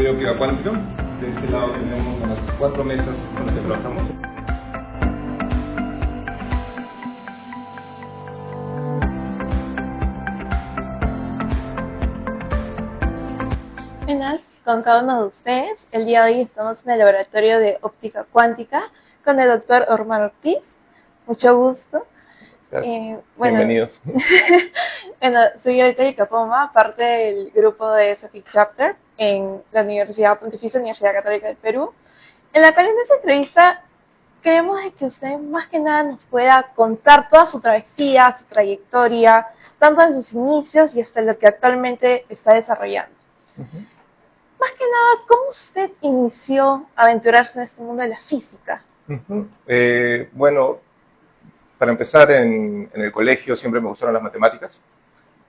Laboratorio de Óptica Cuántica. De este lado tenemos las 4 mesas con las que trabajamos. Buenas con cada uno de ustedes. El día de hoy estamos en el Laboratorio de Óptica Cuántica con el doctor Omar Ortiz. Mucho gusto. Bienvenidos. Bueno, soy Erika Poma, parte del grupo de SAFIC Chapter en la Pontificia Universidad Católica del Perú, en la cual en esta entrevista queremos de que usted más que nada nos pueda contar toda su travesía, su trayectoria, tanto en sus inicios y hasta lo que actualmente está desarrollando. Más que nada, ¿cómo usted inició a aventurarse en este mundo de la física? Bueno, para empezar, en el colegio siempre me gustaron las matemáticas.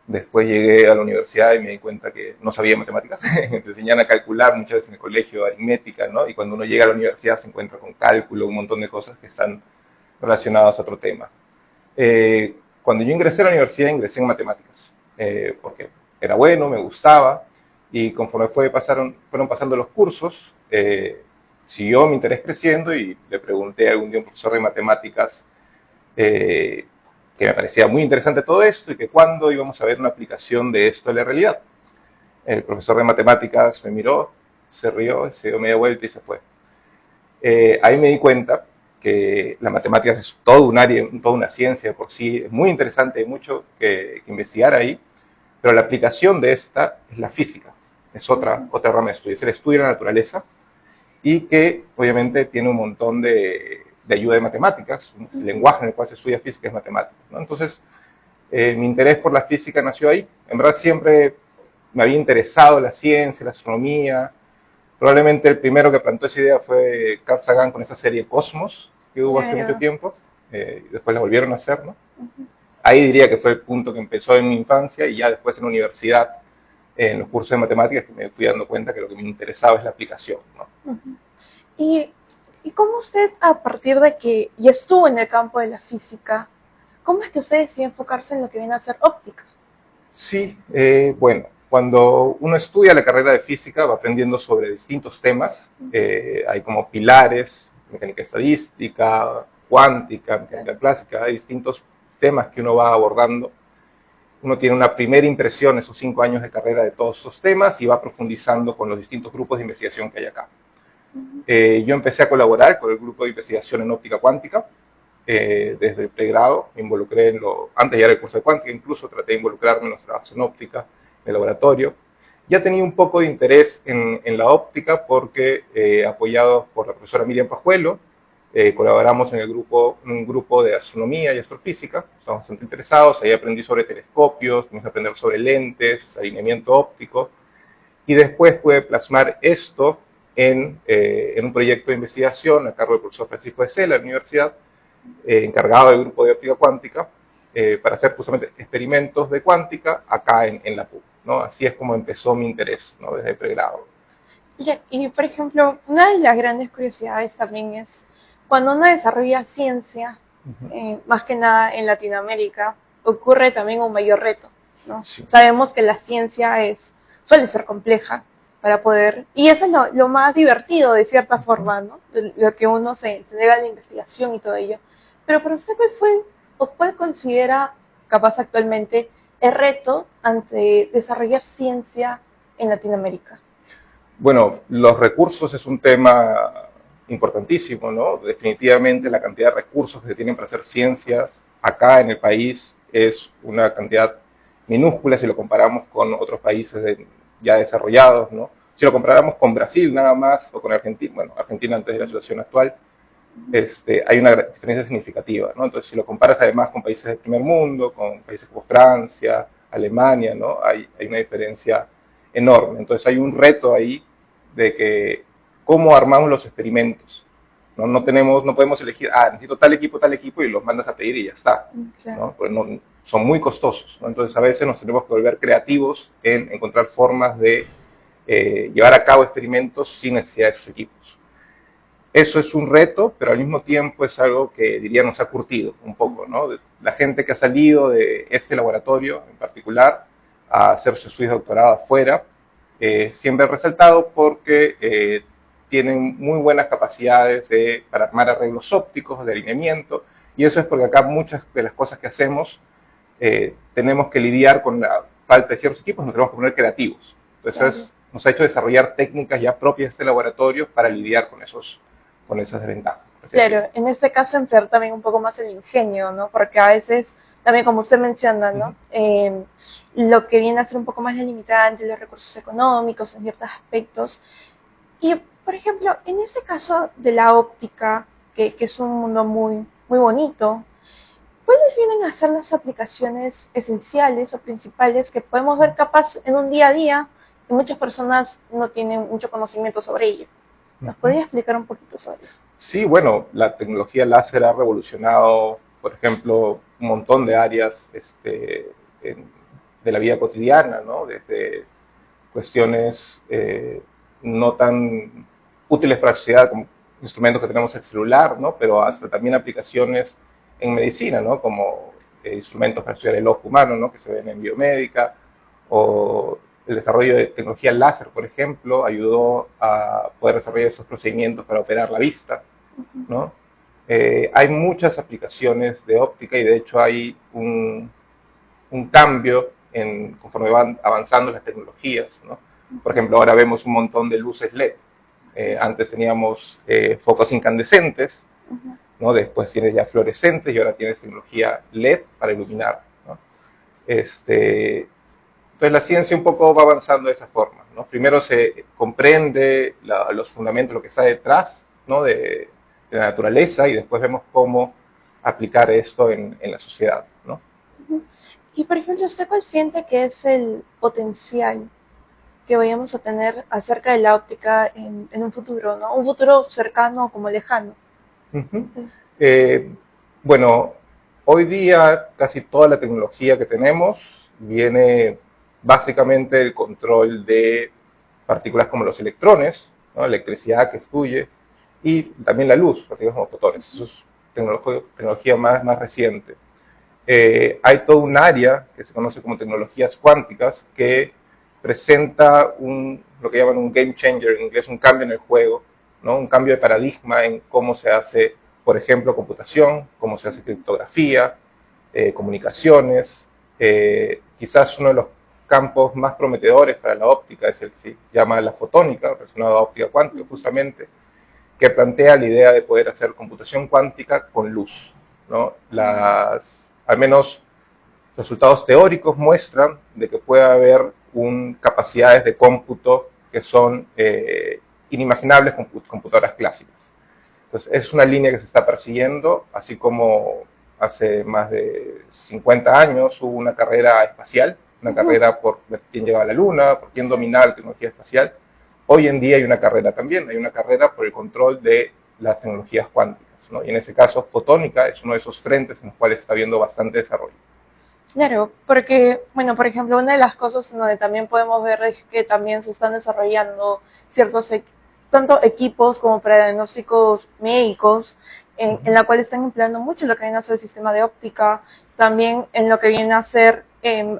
Después llegué a la universidad y me di cuenta que no sabía matemáticas. Te enseñan a calcular muchas veces en el colegio, aritmética, ¿no? Y cuando uno llega a la universidad se encuentra con cálculo, un montón de cosas que están relacionadas a otro tema. Cuando yo ingresé a la universidad, ingresé en matemáticas, porque era bueno, me gustaba, y conforme fueron pasando los cursos, siguió mi interés creciendo y le pregunté algún día a un profesor de matemáticas que me parecía muy interesante todo esto y que cuándo íbamos a ver una aplicación de esto en la realidad. El profesor de matemáticas me miró, se rió, se dio media vuelta y se fue. Ahí me di cuenta que la matemática es todo un área, toda una ciencia por sí, es muy interesante, hay mucho que investigar ahí, pero la aplicación de esta es la física, es otra rama de estudio, es el estudio de la naturaleza y que obviamente tiene un montón de ayuda de matemáticas, el lenguaje en el cual se estudia física es matemática, ¿no? Entonces, mi interés por la física nació ahí. En verdad siempre me había interesado la ciencia, la astronomía. Probablemente el primero que plantó esa idea fue Carl Sagan con esa serie Cosmos, que hubo hace mucho tiempo, después la volvieron a hacer, ¿no? Ahí diría que fue el punto que empezó en mi infancia y ya después en la universidad, en los cursos de matemáticas, que me fui dando cuenta que lo que me interesaba es la aplicación, ¿no? ¿Y cómo usted, a partir de que ya estuvo en el campo de la física, cómo es que usted decidió enfocarse en lo que viene a ser óptica? Sí, bueno, cuando uno estudia la carrera de física va aprendiendo sobre distintos temas. Hay como pilares, mecánica estadística, cuántica, mecánica clásica, hay distintos temas que uno va abordando. Uno tiene una primera impresión, esos 5 años de carrera, de todos esos temas y va profundizando con los distintos grupos de investigación que hay acá. Yo empecé a colaborar con el grupo de investigación en óptica cuántica desde el pregrado. Me involucré antes de llegar al curso de cuántica, incluso traté de involucrarme en los trabajos en óptica, en el laboratorio. Ya tenía un poco de interés en la óptica porque, apoyados por la profesora Miriam Pajuelo, colaboramos en un grupo de astronomía y astrofísica. Estamos bastante interesados. Ahí aprendí sobre telescopios, tuvimos que aprender sobre lentes, alineamiento óptico, y después pude plasmar esto en un proyecto de investigación a cargo del profesor Francisco de Sela de la universidad, encargado del grupo de óptica cuántica, para hacer justamente experimentos de cuántica acá en la PUC, ¿no? Así es como empezó mi interés, ¿no? Desde el pregrado. Y, por ejemplo, una de las grandes curiosidades también es, cuando uno desarrolla ciencia, más que nada en Latinoamérica, ocurre también un mayor reto, ¿no? Sí. Sabemos que la ciencia suele ser compleja para poder, y eso es lo más divertido de cierta forma, ¿no? Lo que uno se entrega a la investigación y todo ello. Pero para usted, ¿cuál fue o cuál considera capaz actualmente el reto ante desarrollar ciencia en Latinoamérica? Bueno, los recursos es un tema importantísimo, ¿no? Definitivamente la cantidad de recursos que se tienen para hacer ciencias acá en el país es una cantidad minúscula si lo comparamos con otros países ya desarrollados, ¿no? Si lo comparamos con Brasil nada más, o con Argentina, bueno, Argentina antes de la situación actual, hay una diferencia significativa, ¿no? Entonces, si lo comparas además con países del primer mundo, con países como Francia, Alemania, ¿no? Hay una diferencia enorme. Entonces, hay un reto ahí de que cómo armamos los experimentos. No podemos elegir, necesito tal equipo, y los mandas a pedir y ya está, ¿no? Pues son muy costosos, ¿no? Entonces, a veces nos tenemos que volver creativos en encontrar formas de llevar a cabo experimentos sin necesidad de esos equipos. Eso es un reto, pero al mismo tiempo es algo que diría nos ha curtido un poco, ¿no? La gente que ha salido de este laboratorio en particular a hacer su estudio de doctorado afuera, siempre he resaltado porque tienen muy buenas capacidades para armar arreglos ópticos, de alineamiento, y eso es porque acá muchas de las cosas que hacemos tenemos que lidiar con la falta de ciertos equipos, nos tenemos que poner creativos. Entonces, nos ha hecho desarrollar técnicas ya propias de este laboratorio para lidiar con esas desventajas. Claro, en este caso entrar también un poco más el ingenio, ¿no? Porque a veces, también como usted menciona, ¿no? Lo que viene a ser un poco más limitante, los recursos económicos en ciertos aspectos. Y, por ejemplo, en este caso de la óptica, que es un mundo muy, muy bonito, ¿cuáles vienen a ser las aplicaciones esenciales o principales que podemos ver capaz en un día a día y muchas personas no tienen mucho conocimiento sobre ello? ¿Nos podría explicar un poquito sobre eso? Sí, bueno, la tecnología láser ha revolucionado, por ejemplo, un montón de áreas de la vida cotidiana, ¿no? Desde cuestiones no tan útiles para la sociedad como instrumentos que tenemos en el celular, ¿no? Pero hasta también aplicaciones en medicina, ¿no? Como instrumentos para estudiar el ojo humano, ¿no? Que se ven en biomédica, o el desarrollo de tecnología láser, por ejemplo, ayudó a poder desarrollar esos procedimientos para operar la vista, ¿no? Hay muchas aplicaciones de óptica y de hecho hay un cambio conforme van avanzando las tecnologías, ¿no? Por ejemplo, ahora vemos un montón de luces LED. Antes teníamos focos incandescentes, ¿no? Después tienes ya fluorescentes y ahora tienes tecnología LED para iluminar, ¿no? Entonces la ciencia un poco va avanzando de esa forma, ¿no? Primero se comprende los fundamentos, lo que está detrás, ¿no? de la naturaleza, y después vemos cómo aplicar esto en la sociedad, ¿no? Y por ejemplo, ¿usted cuál siente que es el potencial que vayamos a tener acerca de la óptica en un futuro, ¿no? Un futuro cercano como lejano. Bueno, hoy día casi toda la tecnología que tenemos viene básicamente del control de partículas como los electrones, ¿no? Electricidad que fluye, y también la luz, partículas como fotones. Eso es tecnología más reciente. Hay todo un área que se conoce como tecnologías cuánticas que presenta lo que llaman un game changer, en inglés un cambio en el juego, ¿no? Un cambio de paradigma en cómo se hace, por ejemplo, computación, cómo se hace criptografía, comunicaciones. Quizás uno de los campos más prometedores para la óptica es el que se llama la fotónica, relacionado a óptica cuántica justamente, que plantea la idea de poder hacer computación cuántica con luz, ¿no? Al menos resultados teóricos muestran de que puede haber capacidades de cómputo que son inimaginables con computadoras clásicas. Entonces, es una línea que se está persiguiendo, así como hace más de 50 años hubo una carrera espacial, una carrera por quién llegaba a la Luna, por quién dominaba la tecnología espacial. Hoy en día hay una carrera también, hay una carrera por el control de las tecnologías cuánticas, ¿no? Y en ese caso, fotónica es uno de esos frentes en los cuales está habiendo bastante desarrollo. Claro, porque, bueno, por ejemplo, una de las cosas en donde también podemos ver es que también se están desarrollando ciertos, tanto equipos como para diagnósticos médicos, en la cual están empleando mucho lo que viene a ser el sistema de óptica, también en lo que viene a ser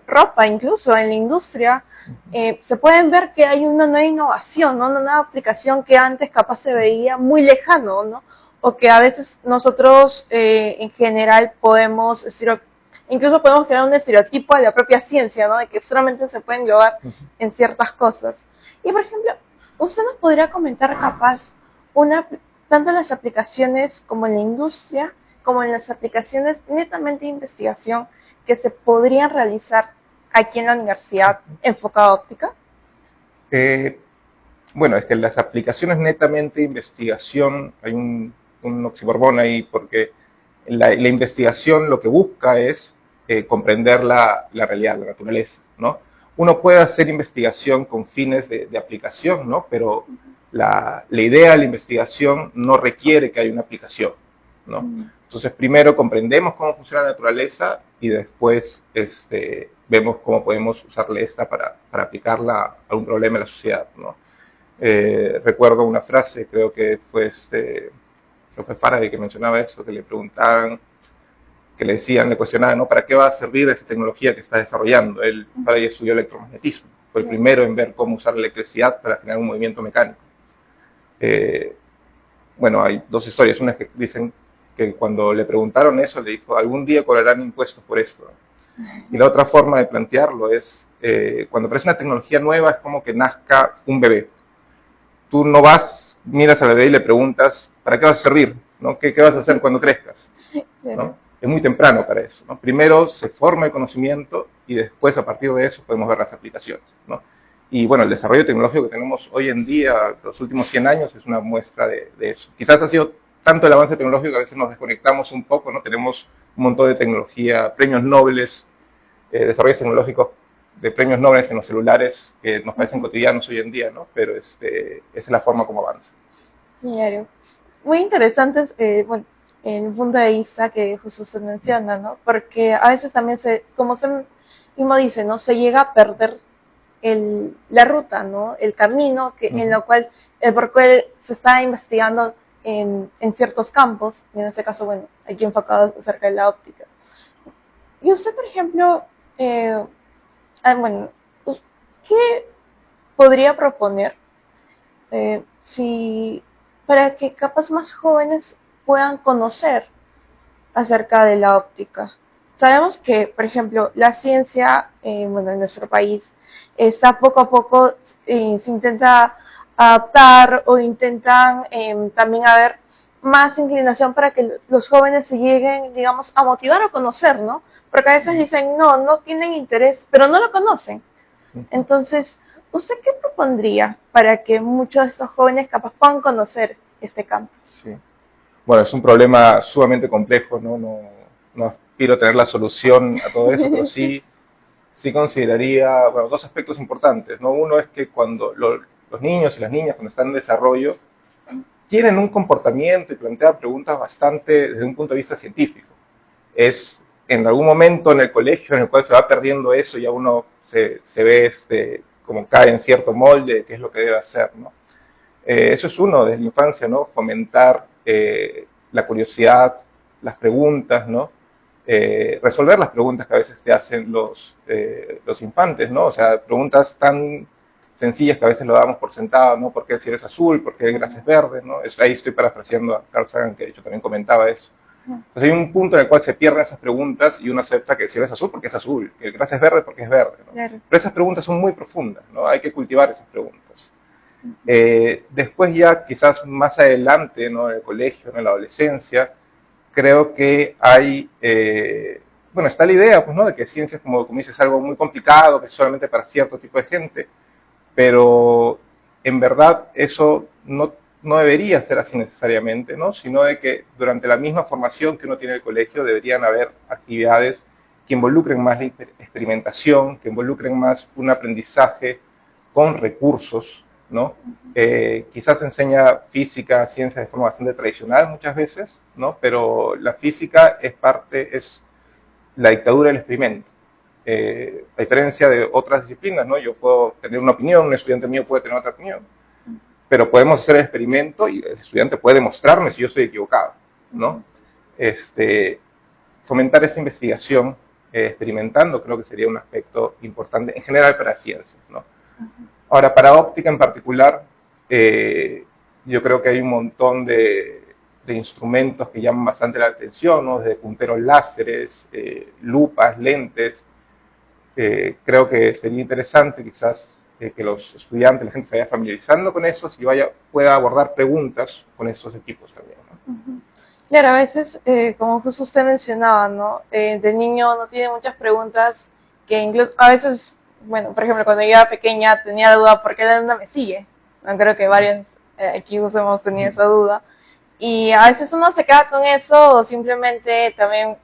ropa, incluso en la industria, se pueden ver que hay una nueva innovación, ¿no? Una nueva aplicación que antes capaz se veía muy lejano, ¿no? O que a veces nosotros en general podemos decir, incluso podemos crear un estereotipo de la propia ciencia, ¿no? De que solamente se pueden englobar en ciertas cosas. Y, por ejemplo, ¿usted nos podría comentar capaz tanto en las aplicaciones como en la industria, como en las aplicaciones netamente de investigación que se podrían realizar aquí en la universidad enfocada a óptica? Bueno, es que en las aplicaciones netamente de investigación hay un oxímoron ahí, porque la investigación lo que busca es comprender la realidad, la naturaleza, ¿no? Uno puede hacer investigación con fines de aplicación, ¿no? Pero la idea de la investigación no requiere que haya una aplicación, ¿no? Entonces, primero comprendemos cómo funciona la naturaleza y después vemos cómo podemos usarle esta para aplicarla a un problema de la sociedad, ¿no? Recuerdo una frase, creo que fue Faraday que mencionaba eso, que le preguntaban, que le decían, le cuestionaban, ¿no? ¿Para qué va a servir esa tecnología que está desarrollando? Faraday estudió electromagnetismo. Fue el primero en ver cómo usar la electricidad para generar un movimiento mecánico. Bueno, hay dos historias. Una es que dicen que cuando le preguntaron eso, le dijo, algún día cobrarán impuestos por esto. Y la otra forma de plantearlo es, cuando aparece una tecnología nueva, es como que nazca un bebé. Tú no vas, miras al bebé y le preguntas, ¿para qué vas a servir? ¿No? ¿Qué vas a hacer cuando crezcas? ¿No? Es muy temprano para eso, ¿no? Primero se forma el conocimiento y después, a partir de eso, podemos ver las aplicaciones, ¿no? Y bueno, el desarrollo tecnológico que tenemos hoy en día, los últimos 100 años, es una muestra de eso. Quizás ha sido tanto el avance tecnológico que a veces nos desconectamos un poco, ¿no? Tenemos un montón de tecnología, premios Nobel, desarrollos tecnológicos de premios Nobel en los celulares que nos parecen cotidianos hoy en día, ¿no? Pero esa es la forma como avanza. Claro. Muy interesante, bueno, el punto de vista que Jesús se menciona, ¿no? Porque a veces también como se mismo dice, ¿no? Se llega a perder la ruta, ¿no? El camino en lo cual, por cual se está investigando en ciertos campos, y en este caso, bueno, aquí enfocado acerca de la óptica. Y usted, por ejemplo, bueno, ¿qué podría proponer para que capaz más jóvenes puedan conocer acerca de la óptica? Sabemos que, por ejemplo, la ciencia, bueno, en nuestro país, está poco a poco, se intenta adaptar o intentan también haber más inclinación para que los jóvenes se lleguen, digamos, a motivar o conocer, ¿no? Porque a veces dicen, no tienen interés, pero no lo conocen. Entonces, ¿usted qué propondría para que muchos de estos jóvenes capaz puedan conocer este campo? Sí. Bueno, es un problema sumamente complejo, ¿no? No aspiro a tener la solución a todo eso, pero sí consideraría, bueno, dos aspectos importantes, ¿no? Uno es que cuando los niños y las niñas, cuando están en desarrollo, tienen un comportamiento y plantean preguntas bastante desde un punto de vista científico. Es en algún momento en el colegio en el cual se va perdiendo eso, ya uno se ve como cae en cierto molde de qué es lo que debe hacer, ¿no? Eso es uno desde la infancia, ¿no? Fomentar la curiosidad, las preguntas, ¿no? Resolver las preguntas que a veces te hacen los infantes, ¿no? O sea, preguntas tan sencillas que a veces lo damos por sentado, ¿no? ¿Por qué el cielo es azul? ¿Por qué el gras es verde? ¿No? Ahí estoy parafraseando a Carl Sagan, que de hecho también comentaba eso. Entonces hay un punto en el cual se pierden esas preguntas y uno acepta que el cielo es azul porque es azul, que el gras es verde porque es verde, ¿no? Claro. Pero esas preguntas son muy profundas, ¿no? Hay que cultivar esas preguntas. Después ya quizás más adelante, ¿no? En el colegio, en la adolescencia, creo que hay, bueno, está la idea, pues, ¿no? De que ciencia, como dices, es algo muy complicado, que es solamente para cierto tipo de gente, pero en verdad eso no debería ser así necesariamente, ¿no? Sino de que durante la misma formación que uno tiene en el colegio deberían haber actividades que involucren más la experimentación, que involucren más un aprendizaje con recursos, ¿no? Quizás se enseña física, ciencia de forma bastante tradicional muchas veces, ¿no? Pero la física es la dictadura del experimento. A diferencia de otras disciplinas, ¿no? Yo puedo tener una opinión, un estudiante mío puede tener otra opinión, pero podemos hacer el experimento y el estudiante puede demostrarme si yo estoy equivocado, ¿no? Fomentar esa investigación experimentando creo que sería un aspecto importante en general para ciencias, ¿no? Ahora, para óptica en particular, yo creo que hay un montón de instrumentos que llaman bastante la atención, ¿no? Desde punteros láseres, lupas, lentes. Creo que sería interesante quizás que los estudiantes, la gente se vaya familiarizando con eso y pueda abordar preguntas con esos equipos también, ¿no? Claro, a veces, como justo usted mencionaba, ¿no? De niño no tiene muchas preguntas que incluso a veces, bueno, por ejemplo, cuando yo era pequeña tenía duda por qué la luna me sigue. No creo que varios aquí hemos tenido esa duda. Y a veces uno se queda con eso o simplemente también,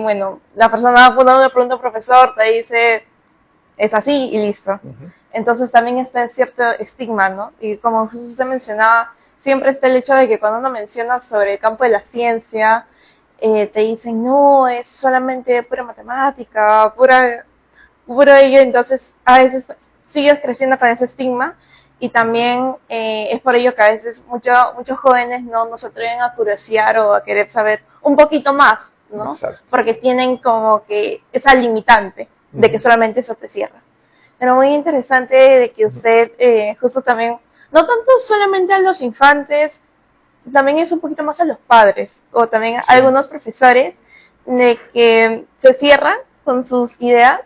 bueno, la persona cuando uno le pregunta al profesor te dice es así y listo. Entonces también está cierto estigma, ¿no? Y como usted mencionaba, siempre está el hecho de que cuando uno menciona sobre el campo de la ciencia, te dicen, no, es solamente pura matemática, puro ello, entonces a veces sigues creciendo con ese estigma y también es por ello que a veces muchos jóvenes no se atreven a curiosear o a querer saber un poquito más, ¿no? Exacto. Porque tienen como que esa limitante de que solamente eso te cierra. Pero muy interesante de que usted justo también, no tanto solamente a los infantes, también es un poquito más a los padres o también a Sí. algunos profesores de que se cierran con sus ideas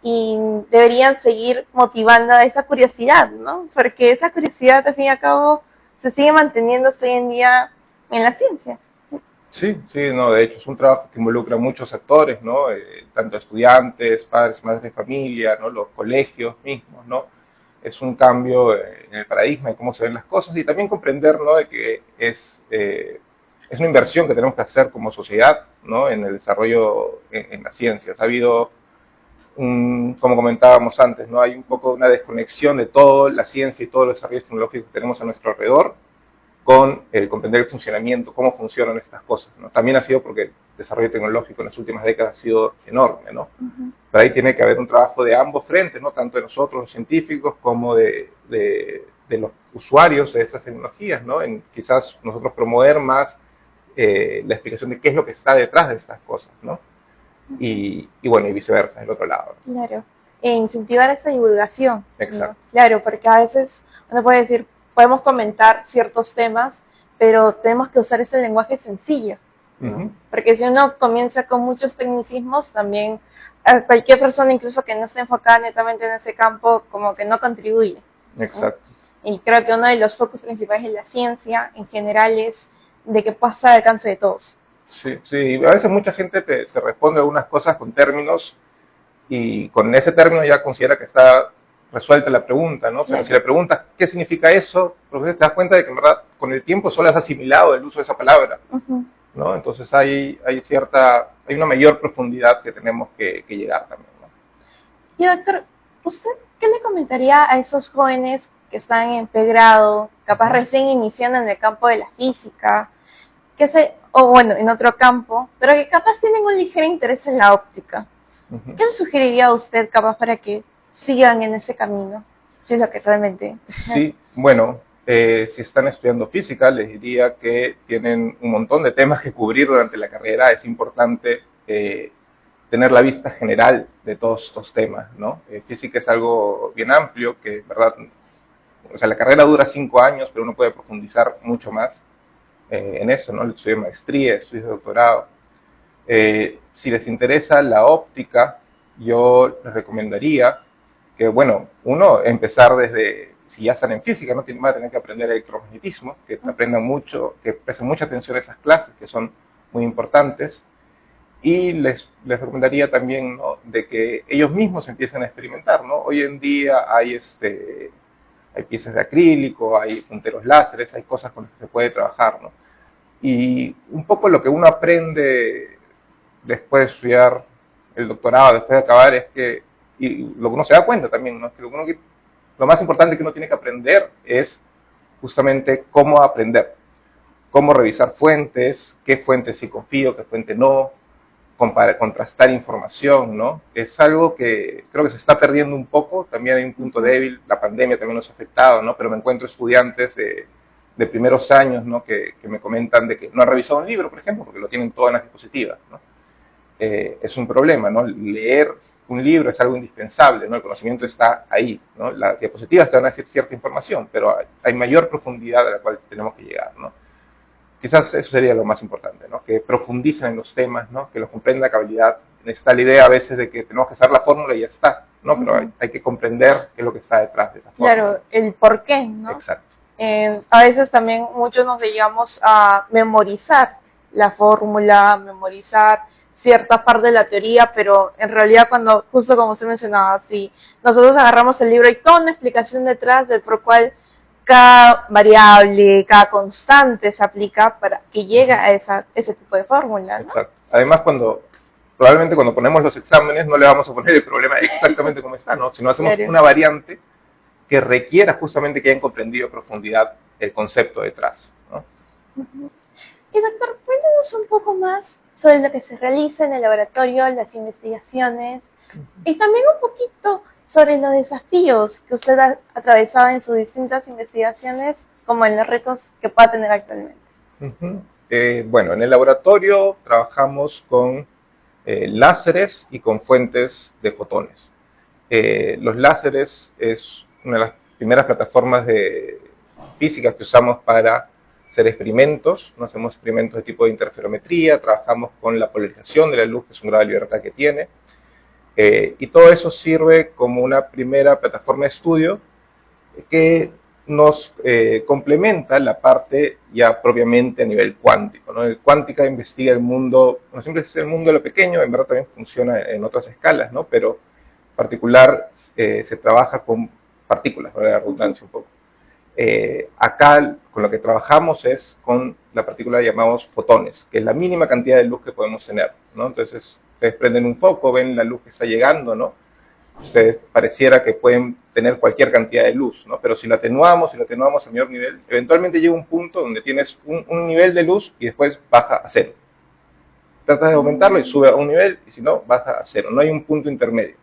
y deberían seguir motivando a esa curiosidad, ¿no? Porque esa curiosidad, al fin y al cabo, se sigue manteniendo hoy en día en la ciencia. Sí, sí, no, de hecho es un trabajo que involucra a muchos actores, ¿no? Tanto estudiantes, padres, madres de familia, ¿no? Los colegios mismos, ¿no? Es un cambio en el paradigma de cómo se ven las cosas y también comprender, ¿no? De que es una inversión que tenemos que hacer como sociedad, ¿no? En el desarrollo en las ciencias. Ha habido como comentábamos antes, ¿no? Hay un poco una desconexión de toda la ciencia y todos los desarrollos tecnológicos que tenemos a nuestro alrededor con comprender el funcionamiento, cómo funcionan estas cosas, ¿no? También ha sido porque el desarrollo tecnológico en las últimas décadas ha sido enorme, ¿no? Pero ahí tiene que haber un trabajo de ambos frentes, ¿no? Tanto de nosotros, los científicos, como de los usuarios de estas tecnologías, ¿no? En quizás nosotros promover más la explicación de qué es lo que está detrás de estas cosas, ¿no? Y bueno, y viceversa, del otro lado. Claro, e incentivar esa divulgación. Exacto. ¿No? Claro, porque a veces uno puede decir, podemos comentar ciertos temas, pero tenemos que usar ese lenguaje sencillo, ¿no? Uh-huh. Porque si uno comienza con muchos tecnicismos, también a cualquier persona, incluso que no esté enfocada netamente en ese campo, como que no contribuye, ¿no? Exacto. Y creo que uno de los focos principales de la ciencia en general es de que pasa al alcance de todos. Sí, sí, a veces mucha gente te responde algunas cosas con términos y con ese término ya considera que está resuelta la pregunta, ¿no? Pero si le preguntas qué significa eso, pues te das cuenta de que en verdad con el tiempo solo has asimilado el uso de esa palabra, ¿no? Entonces hay una mayor profundidad que tenemos que llegar también, ¿no? Y doctor, ¿usted qué le comentaría a esos jóvenes que están en pregrado, capaz recién iniciando en el campo de la física, o bueno, en otro campo, pero que capaz tienen un ligero interés en la óptica? ¿Qué le sugeriría a usted capaz para que sigan en ese camino? Si es lo que realmente... Sí, bueno, si están estudiando física, les diría que tienen un montón de temas que cubrir durante la carrera. Es importante tener la vista general de todos estos temas, ¿no? Física es algo bien amplio, que, ¿verdad? O sea, la carrera dura 5 años, pero uno puede profundizar mucho más en eso, ¿no? Estudio de maestría, estudios de doctorado. Si les interesa la óptica, yo les recomendaría que, bueno, uno, empezar desde, si ya están en física, no van a tener que aprender electromagnetismo, que aprendan mucho, que presten mucha atención a esas clases, que son muy importantes. Y les recomendaría también, ¿no?, de que ellos mismos empiecen a experimentar, ¿no? Hoy en día hay piezas de acrílico, hay punteros láseres, hay cosas con las que se puede trabajar, ¿no? Y un poco lo que uno aprende después de estudiar el doctorado, después de acabar, es que, y lo que uno se da cuenta también, ¿no?, que lo más importante que uno tiene que aprender es justamente cómo aprender, cómo revisar fuentes, qué fuentes sí confío, qué fuente no, contrastar información, ¿no? Es algo que creo que se está perdiendo un poco, también hay un punto débil, la pandemia también nos ha afectado, ¿no? Pero me encuentro estudiantes de primeros años, ¿no?, que me comentan de que no han revisado un libro, por ejemplo, porque lo tienen todo en las diapositivas, ¿no? Es un problema, ¿no? Leer un libro es algo indispensable, ¿no? El conocimiento está ahí, ¿no? Las diapositivas te van a decir cierta información, pero hay mayor profundidad a la cual tenemos que llegar, ¿no? Quizás eso sería lo más importante, ¿no? Que profundicen en los temas, ¿no? Que los comprendan a cabalidad. Está la idea a veces de que tenemos que hacer la fórmula y ya está, ¿no? Pero hay que comprender qué es lo que está detrás de esa fórmula. Claro, el por qué, ¿no? Exacto. A veces también muchos nos dedicamos a memorizar la fórmula, memorizar cierta parte de la teoría, pero en realidad cuando, justo como usted mencionaba, si nosotros agarramos el libro, hay toda una explicación detrás del por cual cada variable, cada constante se aplica para que llegue a ese tipo de fórmula, ¿no? Exacto. Además, probablemente cuando ponemos los exámenes no le vamos a poner el problema exactamente como está, ¿no? Sino hacemos una variante que requiera justamente que hayan comprendido a profundidad el concepto detrás, ¿no? Y doctor, cuéntanos un poco más sobre lo que se realiza en el laboratorio, las investigaciones, y también un poquito sobre los desafíos que usted ha atravesado en sus distintas investigaciones, como en los retos que pueda tener actualmente. Bueno, en el laboratorio trabajamos con láseres y con fuentes de fotones. Los láseres es una de las primeras plataformas físicas que usamos para hacer experimentos. ¿No? Hacemos experimentos de tipo de interferometría, trabajamos con la polarización de la luz, que es un grado de libertad que tiene. Y todo eso sirve como una primera plataforma de estudio que nos complementa la parte ya propiamente a nivel cuántico, ¿no? El cuántica investiga el mundo, no siempre es el mundo de lo pequeño, en verdad también funciona en otras escalas, ¿no? Pero en particular se trabaja con partículas, para la redundancia un poco. Acá con lo que trabajamos es con la partícula que llamamos fotones, que es la mínima cantidad de luz que podemos tener, ¿no? Entonces, ustedes prenden un foco, ven la luz que está llegando, ¿no? Ustedes pareciera que pueden tener cualquier cantidad de luz, ¿no? Pero si la atenuamos a mayor nivel, eventualmente llega un punto donde tienes un nivel de luz y después baja a cero. Tratas de aumentarlo y sube a un nivel, y si no, baja a cero. No hay un punto intermedio.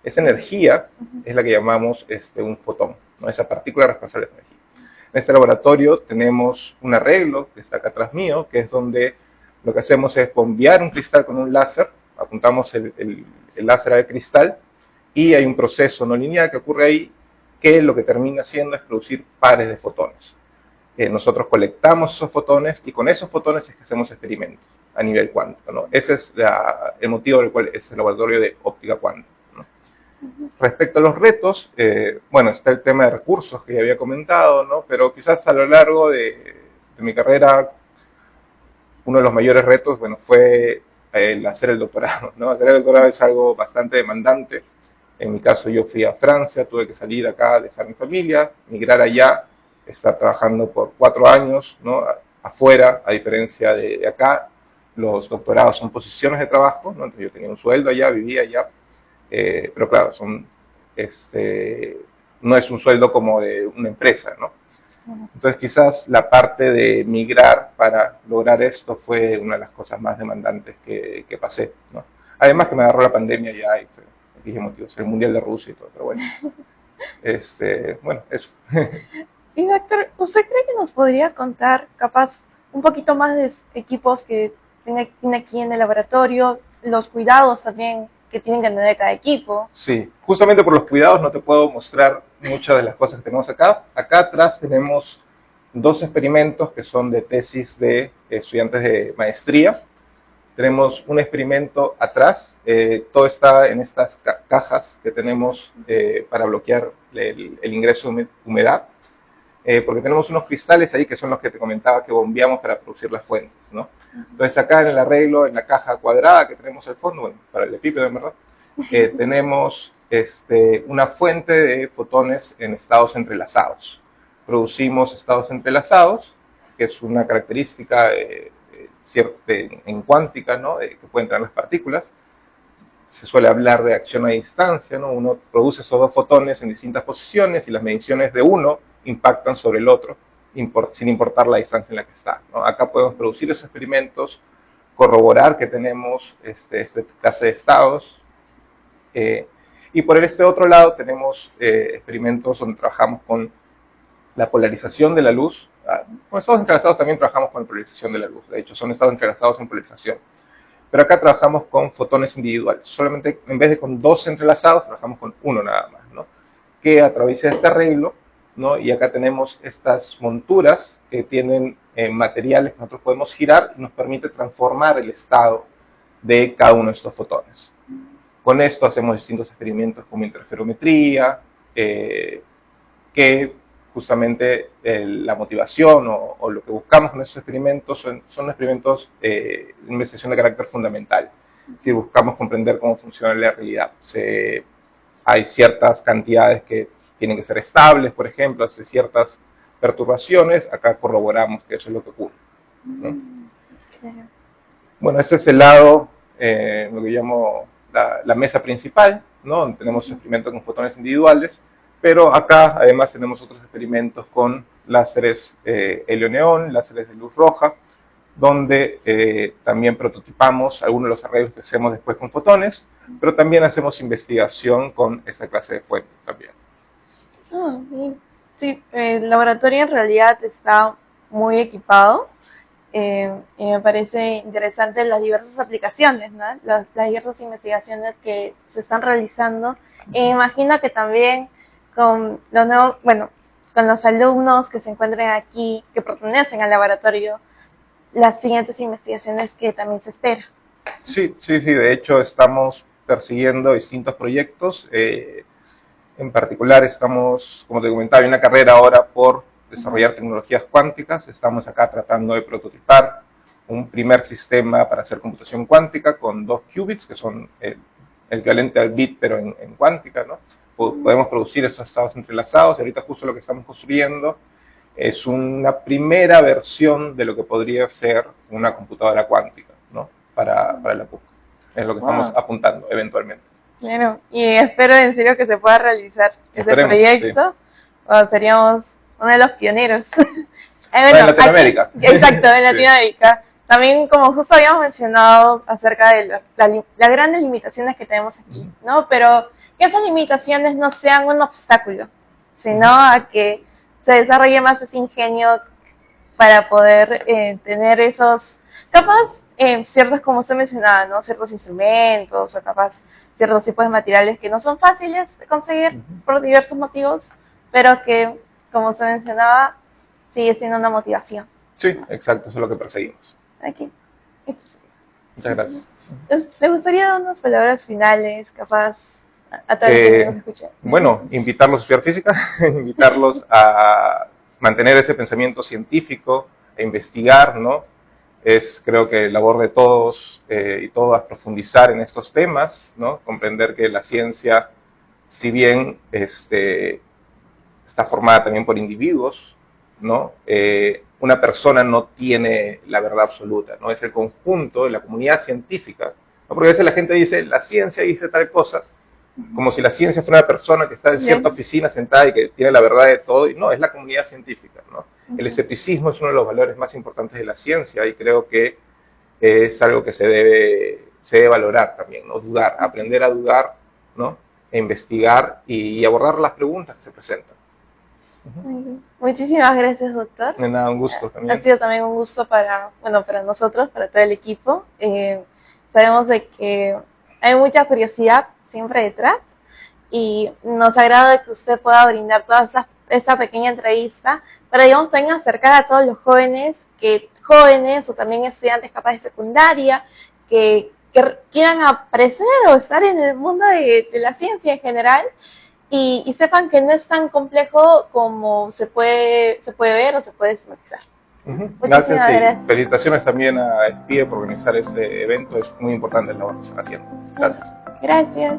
Esa energía es la que llamamos un fotón, ¿no? Esa partícula responsable de energía. En este laboratorio tenemos un arreglo que está acá atrás mío, que es donde lo que hacemos es bombear un cristal con un láser, apuntamos el láser al cristal, y hay un proceso no lineal que ocurre ahí, que lo que termina haciendo es producir pares de fotones. Nosotros colectamos esos fotones y con esos fotones es que hacemos experimentos a nivel cuántico, ¿no? Ese es el motivo del cual es el laboratorio de óptica cuántica, ¿no? Respecto a los retos, bueno, está el tema de recursos que ya había comentado, ¿no? Pero quizás a lo largo de mi carrera, uno de los mayores retos, bueno, fue el hacer el doctorado, ¿no? Hacer el doctorado es algo bastante demandante. En mi caso yo fui a Francia, tuve que salir acá, dejar mi familia, migrar allá, estar trabajando por 4 años, ¿no? Afuera, a diferencia de acá, los doctorados son posiciones de trabajo, ¿no? Entonces yo tenía un sueldo allá, vivía allá, pero claro, no es un sueldo como de una empresa, ¿no? Entonces quizás la parte de migrar para lograr esto fue una de las cosas más demandantes que pasé, ¿no? Además que me agarró la pandemia ya y dije motivos, el Mundial de Rusia y todo, pero bueno, bueno, eso. Y doctor, ¿usted cree que nos podría contar, capaz, un poquito más de equipos que tiene aquí en el laboratorio, los cuidados también que tienen que tener cada equipo? Sí, justamente por los cuidados no te puedo mostrar muchas de las cosas que tenemos acá. Acá atrás tenemos 2 experimentos que son de tesis de estudiantes de maestría. Tenemos un experimento atrás, todo está en estas cajas que tenemos para bloquear el ingreso de humedad, porque tenemos unos cristales ahí que son los que te comentaba que bombeamos para producir las fuentes, ¿no? Entonces acá en el arreglo, en la caja cuadrada que tenemos al fondo, bueno, para el epípedo en verdad, tenemos una fuente de fotones en estados entrelazados. Producimos estados entrelazados, que es una característica en cuántica, ¿no? Que pueden tener las partículas. Se suele hablar de acción a distancia, ¿no? Uno produce esos 2 fotones en distintas posiciones y las mediciones de uno impactan sobre el otro, sin importar la distancia en la que está, ¿no? Acá podemos producir esos experimentos, corroborar que tenemos este clase de estados, y por este otro lado tenemos experimentos donde trabajamos con la polarización de la luz. Con estados entrelazados también trabajamos con la polarización de la luz, de hecho son estados entrelazados en polarización. Pero acá trabajamos con fotones individuales, solamente en vez de con 2 entrelazados, trabajamos con uno nada más, ¿no? Que atraviesa este arreglo, ¿no? Y acá tenemos estas monturas que tienen materiales que nosotros podemos girar y nos permite transformar el estado de cada uno de estos fotones. Con esto hacemos distintos experimentos como interferometría, que justamente la motivación o lo que buscamos con esos experimentos son experimentos de investigación de carácter fundamental. Es decir, buscamos comprender cómo funciona la realidad. Hay ciertas cantidades que tienen que ser estables, por ejemplo, hace ciertas perturbaciones, acá corroboramos que eso es lo que ocurre, ¿no? Claro. Bueno, ese es el lado, lo que llamo la mesa principal, ¿no? Donde tenemos experimentos con fotones individuales, pero acá además tenemos otros experimentos con láseres helio-neón, láseres de luz roja, donde también prototipamos algunos de los arreglos que hacemos después con fotones, pero también hacemos investigación con esta clase de fuentes también. Sí, el laboratorio en realidad está muy equipado Y me parece interesante las diversas aplicaciones, ¿no? Las diversas investigaciones que se están realizando. Y me imagino que también con los nuevos, bueno, con los alumnos que se encuentren aquí, que pertenecen al laboratorio, las siguientes investigaciones que también se espera. Sí, sí, sí, de hecho estamos persiguiendo distintos proyectos. En particular estamos, como te comentaba, en una carrera ahora por desarrollar tecnologías cuánticas. Estamos acá tratando de prototipar un primer sistema para hacer computación cuántica con 2 qubits, que son el equivalente al bit, pero en cuántica, ¿no? Podemos producir esos estados entrelazados, y ahorita justo lo que estamos construyendo es una primera versión de lo que podría ser una computadora cuántica, ¿no? Para la PUC. Es lo que estamos apuntando eventualmente. Claro, y espero en serio que se pueda realizar Esperemos, ese proyecto. Sí. O seríamos uno de los pioneros. Bueno, en Latinoamérica. Aquí, exacto, en Latinoamérica. Sí. También, como justo habíamos mencionado acerca de las grandes limitaciones que tenemos aquí, ¿no? Pero que esas limitaciones no sean un obstáculo, sino a que se desarrolle más ese ingenio para poder tener esos, capaz, ciertos, como usted mencionaba, ¿no? Ciertos instrumentos o capaz ciertos tipos de materiales que no son fáciles de conseguir por diversos motivos, pero que, como usted mencionaba, sigue siendo una motivación. Sí, exacto, eso es lo que perseguimos. Aquí. Muchas gracias. ¿Le gustaría dar unas palabras finales, capaz, a todos los que nos escuchan? Bueno, invitarlos a estudiar física, invitarlos a mantener ese pensamiento científico, a investigar, ¿no? Es, creo que, labor de todos y todas profundizar en estos temas, ¿no? Comprender que la ciencia, si bien está formada también por individuos, ¿no? Una persona no tiene la verdad absoluta, ¿no? Es el conjunto de la comunidad científica, ¿no? Porque a veces la gente dice, la ciencia dice tal cosa, como si la ciencia fuera una persona que está en cierta oficina sentada y que tiene la verdad de todo, y no, es la comunidad científica, ¿no? El escepticismo es uno de los valores más importantes de la ciencia, y creo que es algo que se debe valorar también, ¿no? Dudar, aprender a dudar, ¿no? E investigar y abordar las preguntas que se presentan. Muchísimas gracias, doctor. De nada, un gusto también. Ha sido también un gusto para nosotros, para todo el equipo. Sabemos de que hay mucha curiosidad siempre detrás y nos agrada que usted pueda brindar toda esta pequeña entrevista para, digamos, también acercar a todos los jóvenes o también estudiantes capaz de secundaria que quieran aprender o estar en el mundo de la ciencia en general. Y sepan que no es tan complejo como se puede ver o se puede estigmatizar. Gracias y felicitaciones también a SPIE por organizar este evento. Es muy importante el labor que están haciendo. Gracias. Gracias.